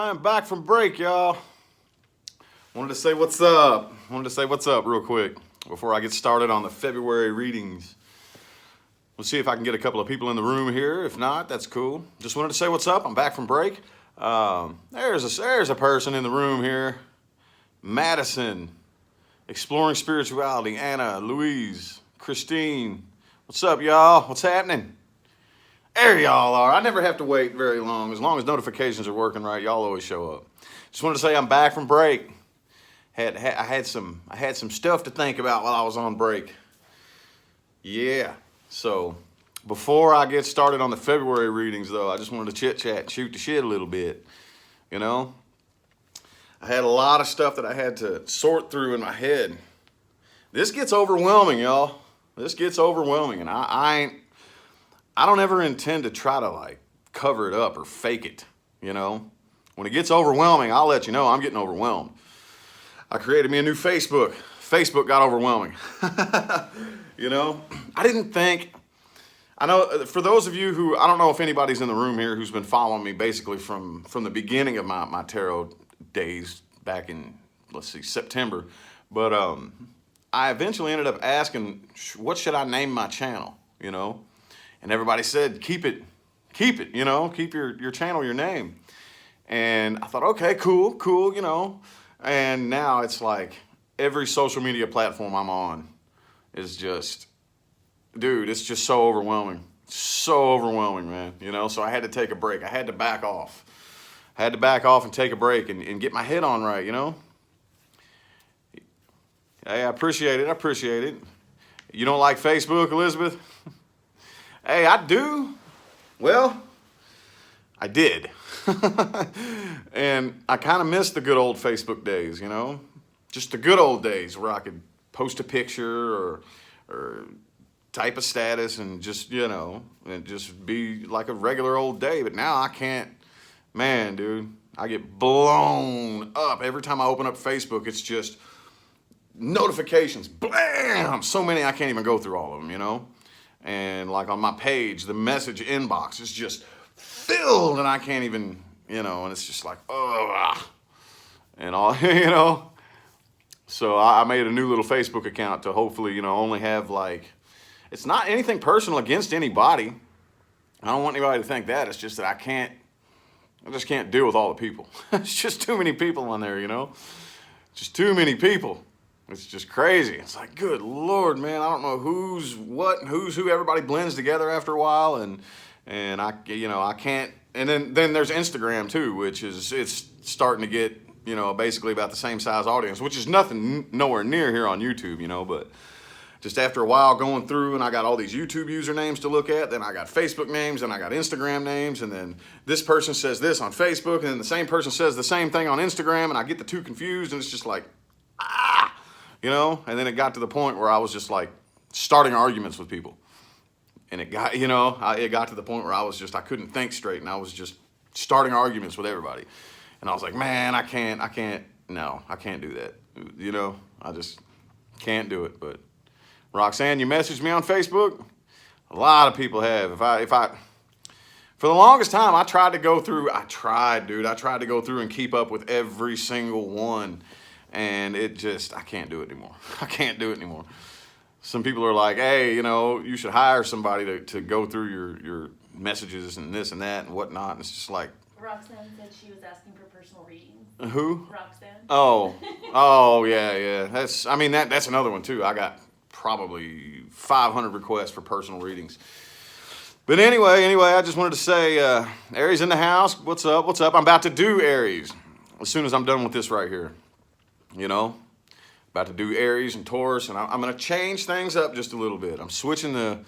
I'm back from break, y'all. Wanted to say what's up. Real quick before I get started on the February readings. We'll see if I can get a couple of people in the room here. If not, that's cool. Just wanted to say what's up. I'm back from break. There's a person in the room here. Madison, Exploring Spirituality. Anna, Louise, Christine. What's up, y'all? What's happening? There y'all are. I never have to wait very long. As long as notifications are working right, y'all always show up. Just wanted to say I'm back from break. I had some stuff to think about while I was on break. Yeah. So before I get started on the February readings, though, I just wanted to chit chat and shoot the shit a little bit. You know, I had a lot of stuff that I had to sort through in my head. This gets overwhelming, y'all. This gets overwhelming, and I don't ever intend to try to like cover it up or fake it. You know, when it gets overwhelming, I'll let you know I'm getting overwhelmed. I created me a new Facebook. Facebook got overwhelming. You know, I know for those of you who, I don't know if anybody's in the room here who's been following me basically from the beginning of my tarot days back in, let's see, September. But I eventually ended up asking, what should I name my channel, you know? And everybody said, keep it, you know, keep your channel, your name. And I thought, okay, cool, you know. And now it's like every social media platform I'm on is just, dude, it's just so overwhelming. So overwhelming, man. You know, so I had to take a break. I had to back off. And take a break and get my head on right, you know? Hey, I appreciate it. You don't like Facebook, Elizabeth? Hey, I do. Well, I did. And I kind of miss the good old Facebook days, you know? Just the good old days where I could post a picture or type a status and just, you know, and just be like a regular old day. But now I can't. Man, dude, I get blown up. Every time I open up Facebook, it's just notifications. Blam! So many I can't even go through all of them, you know? And like on my page, the message inbox is just filled and I can't even, you know, and it's just like, and all, you know. So I made a new little Facebook account to hopefully, you know, only have like, it's not anything personal against anybody. I don't want anybody to think that. It's just that I just can't deal with all the people. It's just too many people on there, you know. Just too many people. It's just crazy. It's like, good Lord, man, I don't know who's what and who's who. Everybody blends together after a while, and I, you know, I can't. And then there's Instagram too, which is, it's starting to get, you know, basically about the same size audience, which is nowhere near here on YouTube, you know, but just after a while going through, and I got all these YouTube usernames to look at, then I got Facebook names, and I got Instagram names, and then this person says this on Facebook, and then the same person says the same thing on Instagram, and I get the two confused, and it's just like, you know. And then it got to the point where I was just like starting arguments with people, and it got, you know, it got to the point where I couldn't think straight, and I was just starting arguments with everybody, and I was like, man, I can't do that, you know. I just can't do it. But Roxanne, you messaged me on Facebook. A lot of people have. For the longest time, I tried to go through and keep up with every single one. And it just, I can't do it anymore. Some people are like, hey, you know, you should hire somebody to go through your messages and this and that and whatnot. And it's just like. Roxanne said she was asking for personal readings. Who? Roxanne. Oh, yeah. That's another one too. I got probably 500 requests for personal readings. But anyway, I just wanted to say, Aries in the house, what's up? I'm about to do Aries as soon as I'm done with this right here. You know, about to do Aries and Taurus, and I'm going to change things up just a little bit. I'm switching the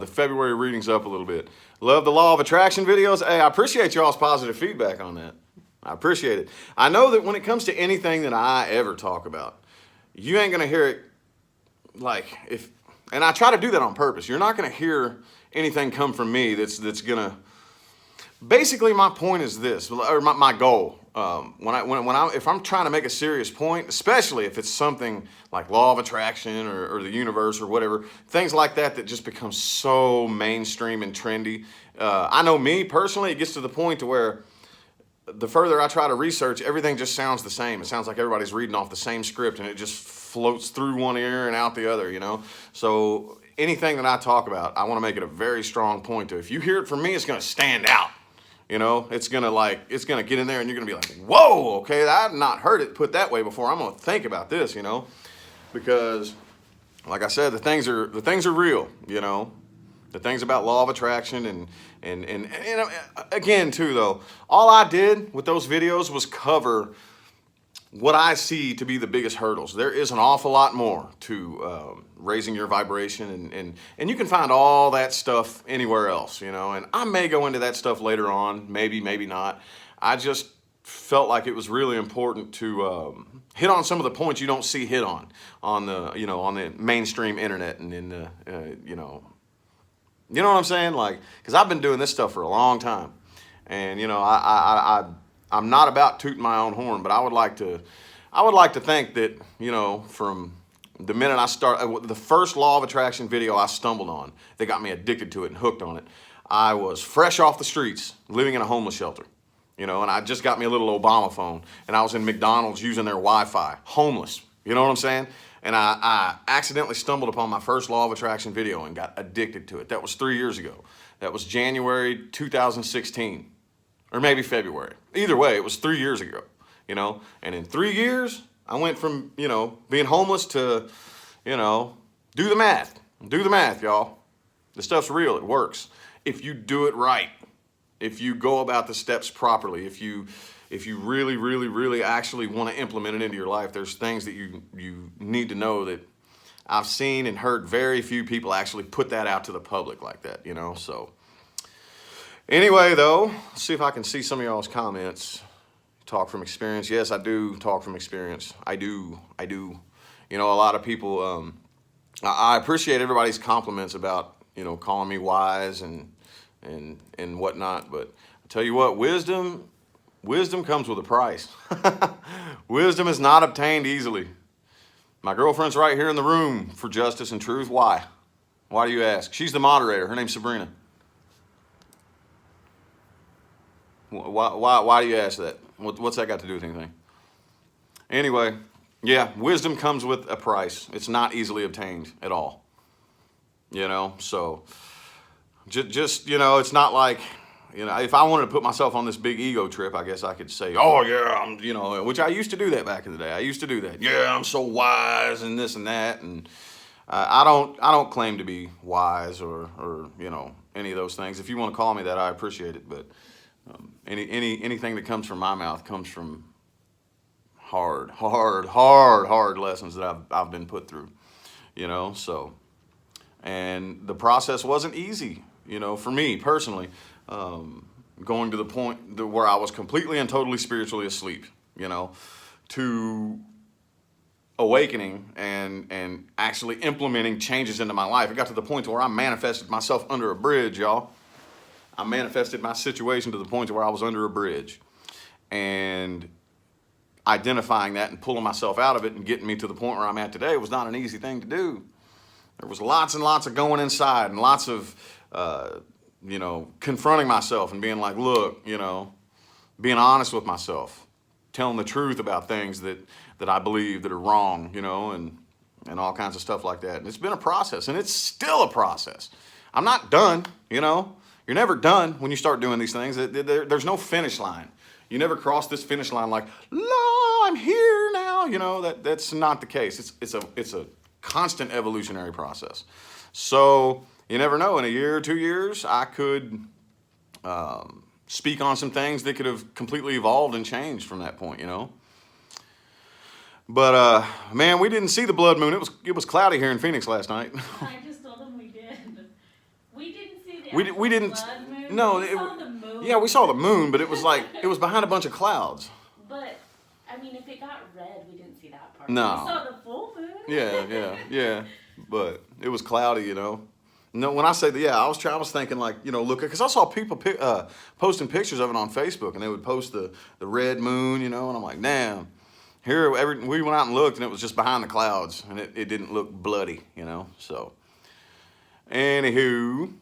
February readings up a little bit. Love the Law of Attraction videos. Hey, I appreciate y'all's positive feedback on that. I appreciate it. I know that when it comes to anything that I ever talk about, you ain't going to hear it like and I try to do that on purpose. You're not going to hear anything come from me that's going to basically my point is this, or my goal. If I'm trying to make a serious point, especially if it's something like law of attraction or the universe or whatever, things like that just become so mainstream and trendy. I know me personally, it gets to the point to where the further I try to research, everything just sounds the same. It sounds like everybody's reading off the same script, and it just floats through one ear and out the other, you know? So anything that I talk about, I want to make it a very strong point to. If you hear it from me, it's going to stand out. You know, it's going to get in there, and you're going to be like, whoa, okay, I've not heard it put that way before. I'm going to think about this, you know? Because, like I said, the things are real, you know? The things about law of attraction and again too though, all I did with those videos was cover what I see to be the biggest hurdles. There is an awful lot more to raising your vibration, and you can find all that stuff anywhere else, you know. And I may go into that stuff later on, maybe not. I just felt like it was really important to hit on some of the points you don't see hit on the mainstream internet and in the You know what I'm saying? Like, because I've been doing this stuff for a long time, and you know, I'm not about tooting my own horn, but I would like to think that, you know, from the minute I start, the first law of attraction video I stumbled on that got me addicted to it and hooked on it, I was fresh off the streets, living in a homeless shelter, you know, and I just got me a little Obama phone, and I was in McDonald's using their Wi-Fi, homeless. You know what I'm saying? And I accidentally stumbled upon my first law of attraction video and got addicted to it. That was 3 years ago. That was January 2016, or maybe February. Either way, it was 3 years ago, you know. And in 3 years, I went from, you know, being homeless to, you know, do the math. Do the math, y'all. The stuff's real. It works. If you do it right, if you go about the steps properly, if you really actually want to implement it into your life, there's things that you need to know that I've seen and heard very few people actually put that out to the public like that, you know. So anyway, though, let's see if I can see some of y'all's comments. Talk from experience. Yes, I do talk from experience. I do. You know, a lot of people, I appreciate everybody's compliments about, you know, calling me wise and whatnot. But I tell you what, wisdom comes with a price. Wisdom is not obtained easily. My girlfriend's right here in the room for justice and truth. Why? Why do you ask? She's the moderator. Her name's Sabrina. Why do you ask that? What's that got to do with anything? Anyway, yeah, wisdom comes with a price. It's not easily obtained at all. You know, so just you know, it's not like, you know, if I wanted to put myself on this big ego trip, I guess I could say, oh yeah, I'm, you know, which I used to do that back in the day. I used to do that. Yeah, I'm so wise and this and that. And I don't claim to be wise or, you know, any of those things. If you want to call me that, I appreciate it. But anything that comes from my mouth comes from hard lessons that I've been put through, you know, so, and the process wasn't easy, you know, for me personally. Going to the point where I was completely and totally spiritually asleep, you know, to awakening and actually implementing changes into my life. It got to the point to where I manifested myself under a bridge, y'all. I manifested my situation to the point to where I was under a bridge, and identifying that and pulling myself out of it and getting me to the point where I'm at today was not an easy thing to do. There was lots and lots of going inside and lots of, you know, confronting myself and being like, look, you know, being honest with myself, telling the truth about things that I believe that are wrong, you know, and all kinds of stuff like that. And it's been a process, and it's still a process. I'm not done, you know. You're never done when you start doing these things. There's no finish line. You never cross this finish line like, no, I'm here now. You know, that's not the case. It's a constant evolutionary process. So you never know. In a year or 2 years, I could speak on some things that could have completely evolved and changed from that point, you know. But man, we didn't see the blood moon. It was cloudy here in Phoenix last night. I just told them we did. We didn't see the we didn't. blood moon. No, we saw the moon. Yeah, we saw the moon, but it was like it was behind a bunch of clouds. But I mean, if it got red, we didn't see that part. No. We saw the full moon. Yeah. But it was cloudy, you know. No, when I say that, yeah, I was thinking like, you know, look, because I saw people posting pictures of it on Facebook, and they would post the red moon, you know, and I'm like, damn. We went out and looked, and it was just behind the clouds, and it didn't look bloody, you know. So, anywho,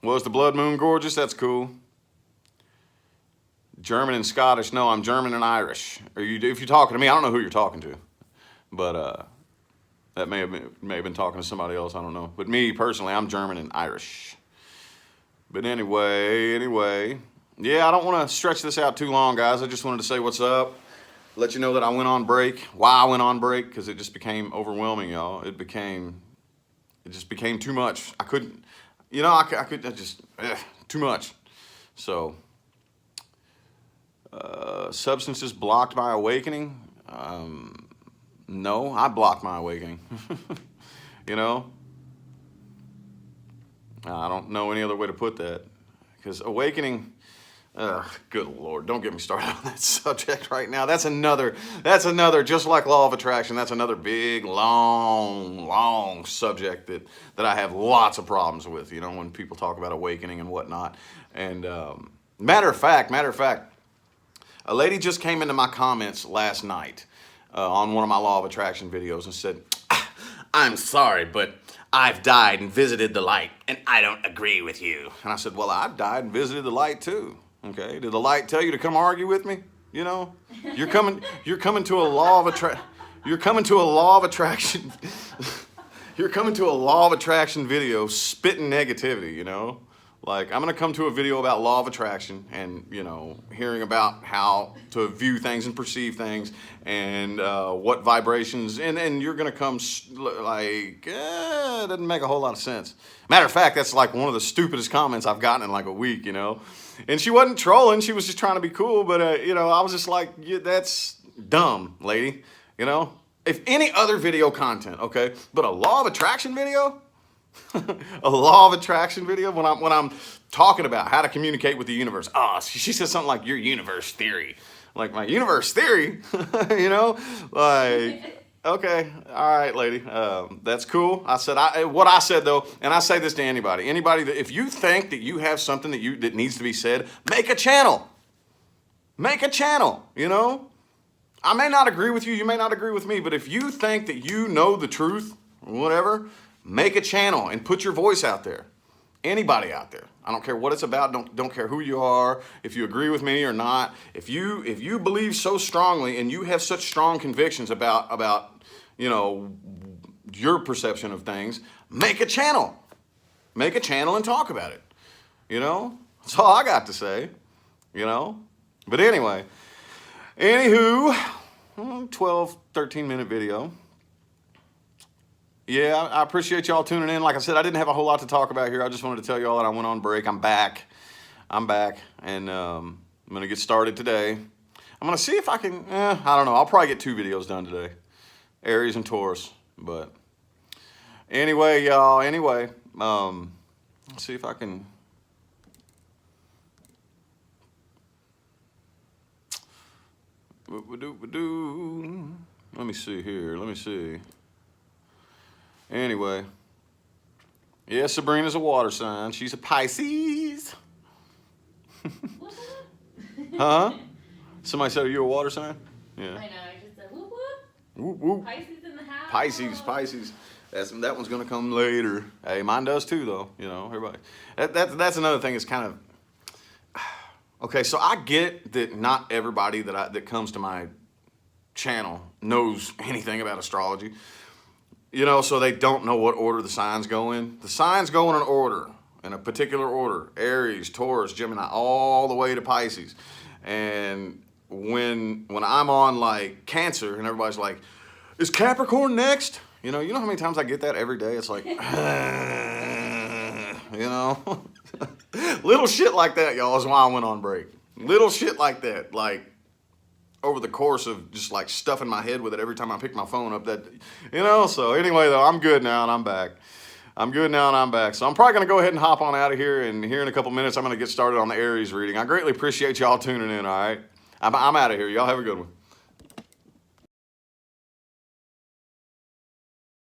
was the blood moon gorgeous? That's cool. German and Scottish. No, I'm German and Irish. If you're talking to me, I don't know who you're talking to, but that may have been talking to somebody else. I don't know. But me personally, I'm German and Irish. But anyway, yeah, I don't want to stretch this out too long, guys. I just wanted to say what's up. Let you know that I went on break. Why I went on break? Because it just became overwhelming, y'all. It just became too much. I couldn't, you know, too much. So, substances blocked my awakening. No, I blocked my awakening. You know? I don't know any other way to put that. Because awakening, good Lord, don't get me started on that subject right now. That's another, just like law of attraction, that's another big, long subject that I have lots of problems with, you know, when people talk about awakening and whatnot. And matter of fact, a lady just came into my comments last night on one of my law of attraction videos and said, "I'm sorry, but I've died and visited the light, and I don't agree with you." And I said, "Well, I've died and visited the light too. Okay, did the light tell you to come argue with me? You know, you're coming to a law of attraction. You're coming to a law of attraction. You're coming to a law of attraction video spitting negativity. You know, like I'm gonna come to a video about law of attraction and, you know, hearing about how to view things and perceive things and what vibrations, and you're gonna come like, it doesn't make a whole lot of sense. Matter of fact, that's like one of the stupidest comments I've gotten in like a week, you know. And she wasn't trolling, she was just trying to be cool, but you know, I was just like, yeah, that's dumb, lady, you know. If any other video content, okay, but a law of attraction video, a law of attraction video when I'm talking about how to communicate with the universe. She said something like your universe theory. Like, my universe theory, you know, like, okay, all right, lady, that's cool. I said, what I said though, and I say this to anybody that if you think that you have something that needs to be said, make a channel, you know. I may not agree with you, you may not agree with me, but if you think that you know the truth, or whatever, make a channel and put your voice out there. Anybody out there. I don't care what it's about. Don't care who you are. If you agree with me or not. If you believe so strongly and you have such strong convictions about you know, your perception of things, make a channel. Make a channel and talk about it. You know? That's all I got to say. You know? But anyway, anywho, 12, 13-minute video. Yeah, I appreciate y'all tuning in. Like I said, I didn't have a whole lot to talk about here. I just wanted to tell y'all that I went on break. I'm back, and I'm going to get started today. I'm going to see if I can, I don't know. I'll probably get 2 videos done today, Aries and Taurus. But anyway, y'all, let's see if I can. Let me see here. Anyway, yeah, Sabrina's a water sign. She's a Pisces. Huh? Somebody said, are you a water sign? Yeah. I know, I just said whoop whoop. Whoop whoop. Pisces in the house. Pisces. That one's gonna come later. Hey, mine does too, though. You know, everybody. That's another thing. It's kind of okay. So I get that not everybody that comes to my channel knows anything about astrology. You know, so they don't know what order the signs go in. The signs go in an order, in a particular order. Aries, Taurus, Gemini, all the way to Pisces. And when I'm on like Cancer and everybody's like, is Capricorn next? You know how many times I get that every day? It's like, you know, little shit like that, y'all, is why I went on break. Little shit like that, like over the course of just like stuffing my head with it every time I pick my phone up, that, you know. So anyway, though, I'm good now and I'm back. So I'm probably going to go ahead and hop on out of here, and here in a couple minutes I'm going to get started on the Aries reading. I greatly appreciate y'all tuning in, all right? I'm out of here. Y'all have a good one.